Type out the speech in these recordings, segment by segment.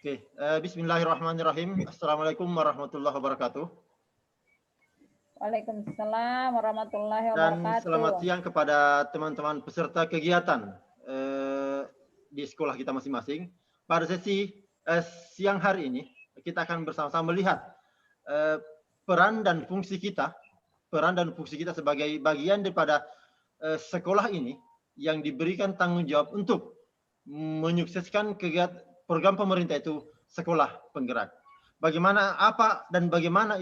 Oke, bismillahirrahmanirrahim. Assalamualaikum warahmatullahi wabarakatuh. Waalaikumsalam warahmatullahi Dan wabarakatuh. selamat siang kepada teman-teman peserta kegiatan di sekolah kita masing-masing. Pada sesi siang hari ini, kita akan bersama-sama melihat peran dan fungsi kita sebagai bagian daripada sekolah ini yang diberikan tanggung jawab untuk menyukseskan kegiatan program pemerintah itu sekolah penggerak. Bagaimana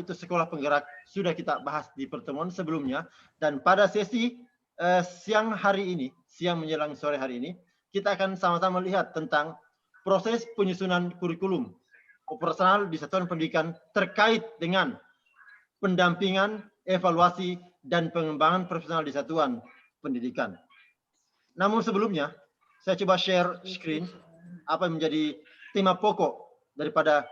itu sekolah penggerak sudah kita bahas di pertemuan sebelumnya, dan pada sesi siang menjelang sore hari ini kita akan sama-sama melihat tentang proses penyusunan kurikulum operasional di satuan pendidikan terkait dengan pendampingan, evaluasi, dan pengembangan profesional di satuan pendidikan. Namun sebelumnya saya coba share screen apa yang menjadi tema pokok daripada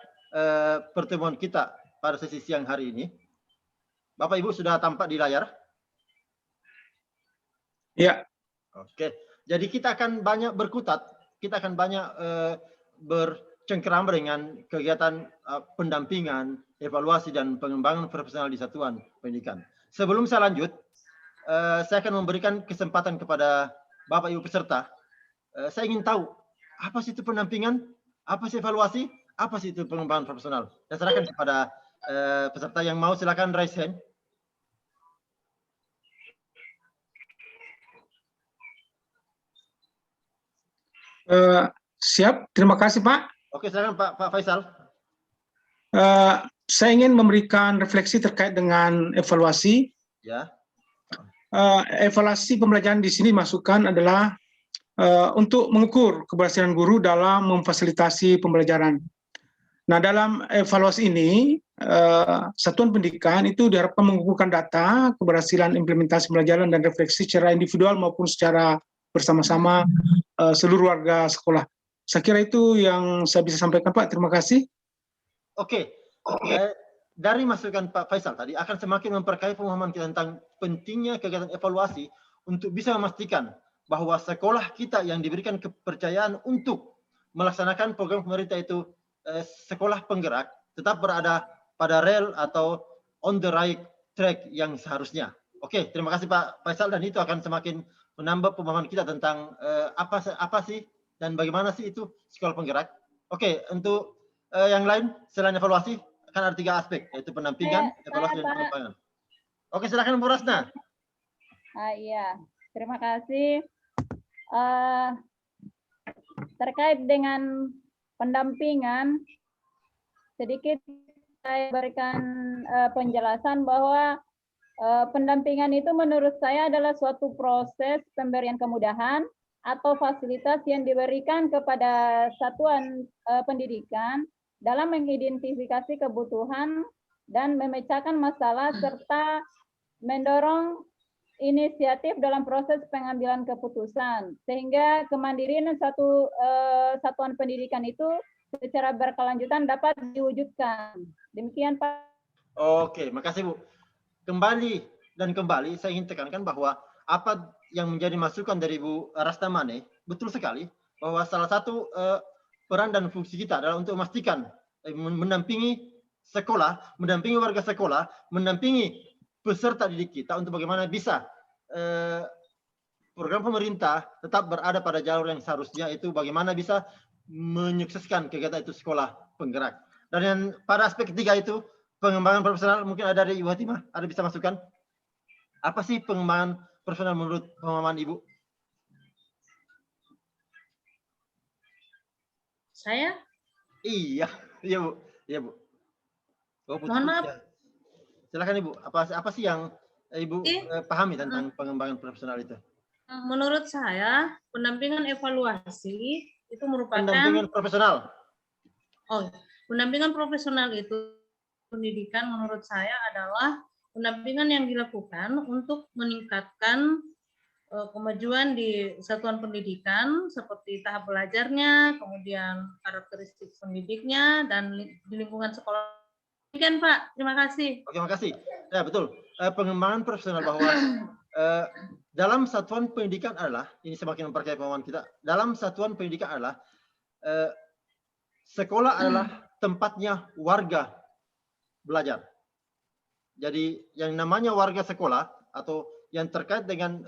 pertemuan kita pada sesi siang hari ini. Bapak Ibu sudah tampak di layar? Ya. Oke. Jadi kita akan banyak berkutat, kita akan banyak bercengkerama dengan kegiatan pendampingan, evaluasi, dan pengembangan profesional di satuan pendidikan. Sebelum saya lanjut, saya akan memberikan kesempatan kepada Bapak Ibu peserta. Saya ingin tahu apa sih itu pendampingan, apa sih evaluasi, apa sih itu pengembangan profesional. Saya serahkan kepada peserta yang mau, silakan raise hand. Siap, terima kasih Pak. Oke, silakan Pak Faisal. Saya ingin memberikan refleksi terkait dengan evaluasi. Ya. Evaluasi pembelajaran di sini masukkan adalah untuk mengukur keberhasilan guru dalam memfasilitasi pembelajaran. Nah, dalam evaluasi ini, satuan pendidikan itu diharapkan mengumpulkan data keberhasilan implementasi pembelajaran dan refleksi secara individual maupun secara bersama-sama seluruh warga sekolah. Saya kira itu yang saya bisa sampaikan, Pak. Terima kasih. Oke. Dari masukan Pak Faisal tadi akan semakin memperkaya pemahaman kita tentang pentingnya kegiatan evaluasi untuk bisa memastikan bahwa sekolah kita yang diberikan kepercayaan untuk melaksanakan program pemerintah itu sekolah penggerak tetap berada pada rel atau on the right track yang seharusnya. Oke, terima kasih Pak Faisal, dan itu akan semakin menambah pemahaman kita tentang apa sih dan bagaimana sih itu sekolah penggerak. Oke, untuk yang lain selain evaluasi akan ada 3 aspek, yaitu pendampingan, evaluasi, dan pengembangan. Oke, silakan Bu Rasna. Iya, terima kasih. Terkait dengan pendampingan, sedikit saya berikan penjelasan bahwa pendampingan itu menurut saya adalah suatu proses pemberian kemudahan atau fasilitas yang diberikan kepada satuan pendidikan dalam mengidentifikasi kebutuhan dan memecahkan masalah serta mendorong inisiatif dalam proses pengambilan keputusan, sehingga kemandirian satuan pendidikan itu secara berkelanjutan dapat diwujudkan. Demikian Pak. Oke, makasih Bu. Kembali saya ingin tekankan bahwa apa yang menjadi masukan dari Bu Rastamane betul sekali, bahwa salah satu peran dan fungsi kita adalah untuk memastikan mendampingi sekolah, mendampingi warga sekolah, mendampingi peserta didik kita untuk bagaimana bisa program pemerintah tetap berada pada jalur yang seharusnya, itu bagaimana bisa menyukseskan kegiatan itu sekolah penggerak. Dan yang pada aspek ketiga itu pengembangan profesional, mungkin ada dari Ibu Hatimah, ada bisa masukan? Apa sih pengembangan profesional menurut pemahaman Ibu? Saya? Iya Bu. Iya Bu. Oh, mohon maaf. Ya. Silakan Ibu. Apa sih yang Ibu pahami tentang pengembangan profesional itu? Menurut saya, pendampingan evaluasi itu merupakan pendampingan profesional. Oh, pendampingan profesional itu pendidikan menurut saya adalah pendampingan yang dilakukan untuk meningkatkan kemajuan di satuan pendidikan seperti tahap belajarnya, kemudian karakteristik pendidiknya, dan di lingkungan sekolah. Demikian Pak, terima kasih. Oke, makasih. Ya betul. Pengembangan profesional bahwa dalam satuan pendidikan adalah, ini semakin memperkaya pemahaman kita, dalam satuan pendidikan adalah sekolah adalah tempatnya warga belajar. Jadi yang namanya warga sekolah atau yang terkait dengan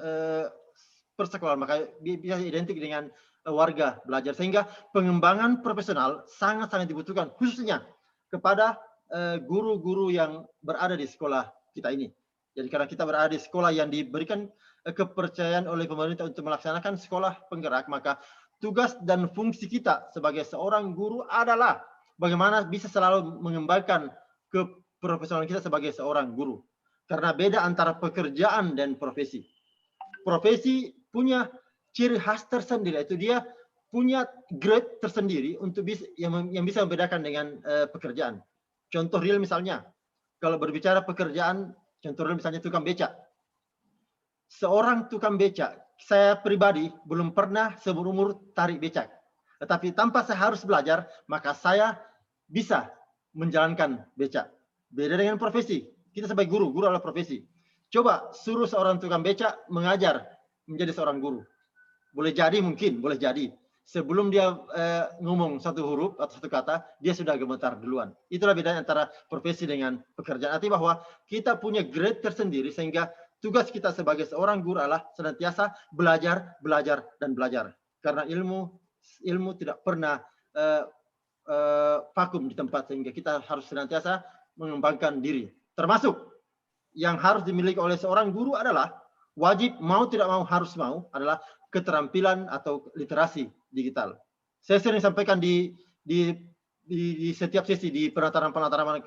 persekolahan maka bisa identik dengan warga belajar, sehingga pengembangan profesional sangat-sangat dibutuhkan khususnya kepada guru-guru yang berada di sekolah kita ini. Jadi karena kita berada di sekolah yang diberikan kepercayaan oleh pemerintah untuk melaksanakan sekolah penggerak, maka tugas dan fungsi kita sebagai seorang guru adalah bagaimana bisa selalu mengembangkan keprofesionalan kita sebagai seorang guru. Karena beda antara pekerjaan dan profesi. Profesi punya ciri khas tersendiri, itu dia punya grade tersendiri untuk yang bisa membedakan dengan pekerjaan. Contoh real misalnya, kalau berbicara pekerjaan, contoh real misalnya tukang becak. Seorang tukang becak, saya pribadi belum pernah seumur umur tarik becak. Tetapi tanpa saya harus belajar, maka saya bisa menjalankan becak. Beda dengan profesi. Kita sebagai guru, guru adalah profesi. Coba suruh seorang tukang becak mengajar menjadi seorang guru. Boleh jadi mungkin, boleh jadi. Sebelum dia ngomong satu huruf atau satu kata, dia sudah gemetar duluan. Itulah bedanya antara profesi dengan pekerjaan. Artinya bahwa kita punya grade tersendiri, sehingga tugas kita sebagai seorang guru adalah senantiasa belajar, belajar, dan belajar. Karena ilmu tidak pernah vakum di tempat, sehingga kita harus senantiasa mengembangkan diri. Termasuk yang harus dimiliki oleh seorang guru adalah wajib, mau tidak mau, harus mau, adalah keterampilan atau literasi digital. Saya sering sampaikan di setiap sesi di penataran,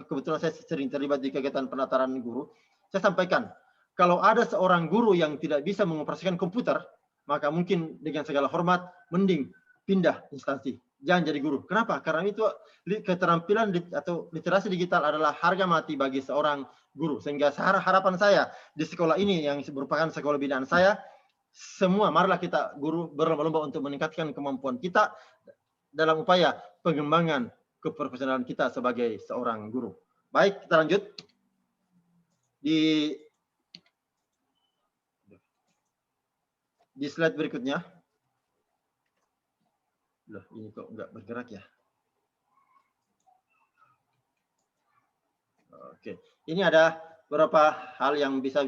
kebetulan saya sering terlibat di kegiatan penataran guru. Saya sampaikan, kalau ada seorang guru yang tidak bisa mengoperasikan komputer, maka mungkin dengan segala hormat, mending pindah instansi. Jangan jadi guru. Kenapa? Karena itu keterampilan atau literasi digital adalah harga mati bagi seorang guru. Sehingga harapan saya di sekolah ini yang merupakan sekolah binaan saya, semua marilah kita guru berlomba-lomba untuk meningkatkan kemampuan kita dalam upaya pengembangan keprofesionalan kita sebagai seorang guru. Baik, kita lanjut. Di slide berikutnya. Loh, ini kok nggak bergerak ya? Oke, ini ada beberapa hal yang bisa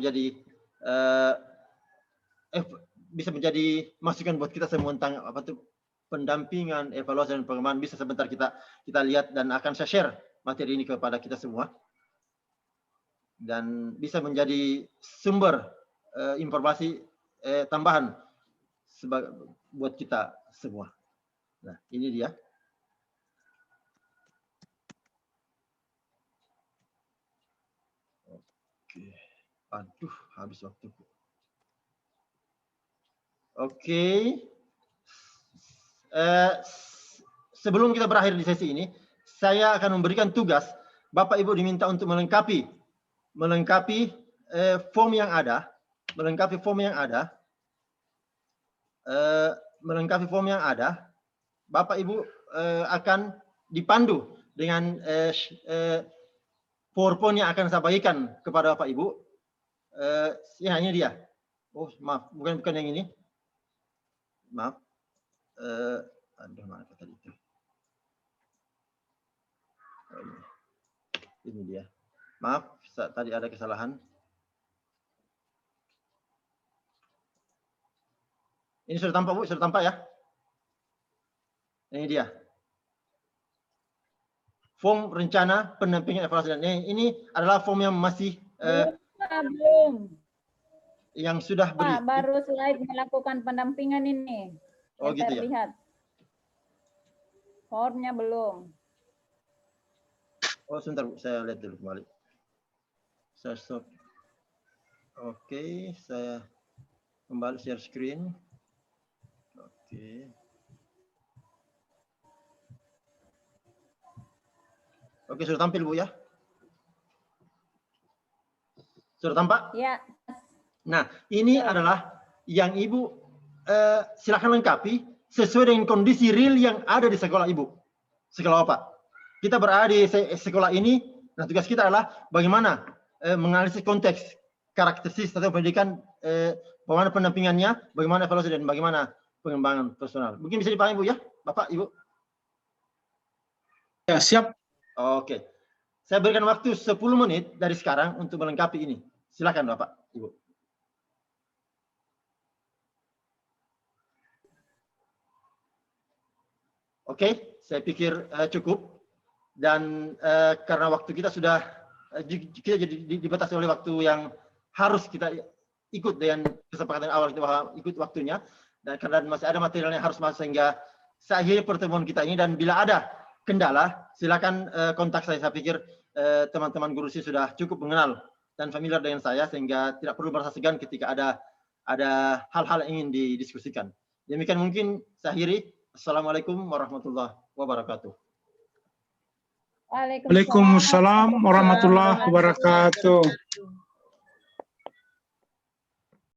menjadi masukan buat kita semua tentang apa tuh pendampingan, evaluasi dan pengembangan. Bisa sebentar kita lihat dan akan saya share materi ini kepada kita semua dan bisa menjadi sumber informasi tambahan buat kita semua. Nah, ini dia. Oke. Aduh, habis waktuku. Oke. Sebelum kita berakhir di sesi ini, saya akan memberikan tugas. Bapak Ibu diminta untuk melengkapi form yang ada, Bapak Ibu akan dipandu dengan PowerPoint yang akan saya bagikan kepada Bapak Ibu. Ya, ini dia. Oh, maaf, bukan yang ini. Maaf. Aduh, mana tadi itu? Oh, ini dia. Maaf, tadi ada kesalahan. Ini sudah tampak, Bu? Sudah tampak ya? Ini dia. Form rencana pendampingan evaluasi. Dan ini adalah form yang masih belum. Yang sudah beri. Baru slide melakukan pendampingan ini. Oh, gitu ya. Lihat. Formnya belum. Oh, sebentar, Bu. Saya lihat dulu kembali. Saya stop. Oke, saya kembali share screen. Oke. Oke, sudah tampil, Bu, ya? Sudah tampak? Ya. Nah, ini adalah yang Ibu silakan lengkapi sesuai dengan kondisi real yang ada di sekolah Ibu. Sekolah Bapak. Kita berada di sekolah ini, nah tugas kita adalah bagaimana menganalisis konteks, karakteristik atau pendidikan, bagaimana pendampingannya, bagaimana evaluasi, dan bagaimana pengembangan personal. Mungkin bisa dipahami, Bu, ya? Bapak, Ibu? Ya, siap. Oke. Saya berikan waktu 10 menit dari sekarang untuk melengkapi ini. Silakan Bapak, Ibu. Oke, saya pikir cukup. Dan karena waktu kita sudah kita jadi dibatasi oleh waktu yang harus kita ikut dengan kesepakatan awal kita bahwa ikut waktunya, dan karena masih ada material yang harus masuk, sehingga saya akhiri pertemuan kita ini. Dan bila ada kendala, silakan kontak saya. Saya pikir teman-teman guru sih sudah cukup mengenal dan familiar dengan saya, sehingga tidak perlu merasa segan ketika ada hal-hal yang ingin didiskusikan. Demikian mungkin saya akhiri. Assalamualaikum warahmatullahi wabarakatuh. Waalaikumsalam warahmatullahi wabarakatuh.